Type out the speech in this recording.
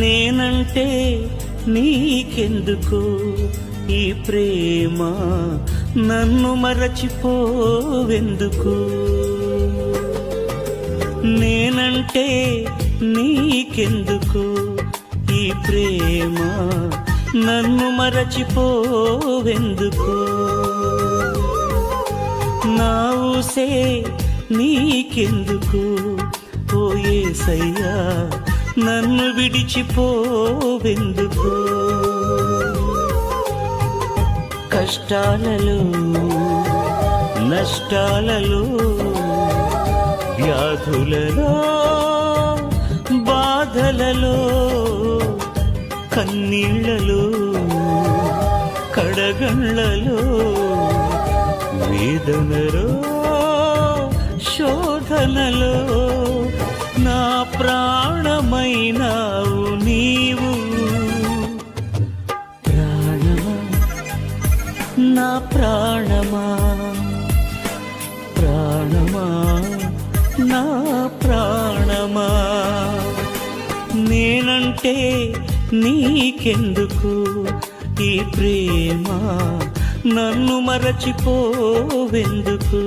నేనంటే నీకెందుకు ఈ ప్రేమ, నన్ను మరచిపోవెందుకు? నేనంటే నీకెందుకు ఈ ప్రేమ, నన్ను మరచిపోవెందుకు? నా ఊసే నీకెందుకు ఓ యేసయ్యా, నన్ను విడిచిపోవెందుకు? కష్టాలలో నష్టాలలో వ్యాధులలో బాధలలో కన్నీళ్లలో కడగండ్లలో వేదనలో శోధనలో నా ప్రాణమైనావు నీవు. ప్రాణమా నా ప్రాణమా, ప్రాణమా నా ప్రాణమా, నేనంటే నీకెందుకు ఈ ప్రేమ, నన్ను మరచిపోవెందుకు?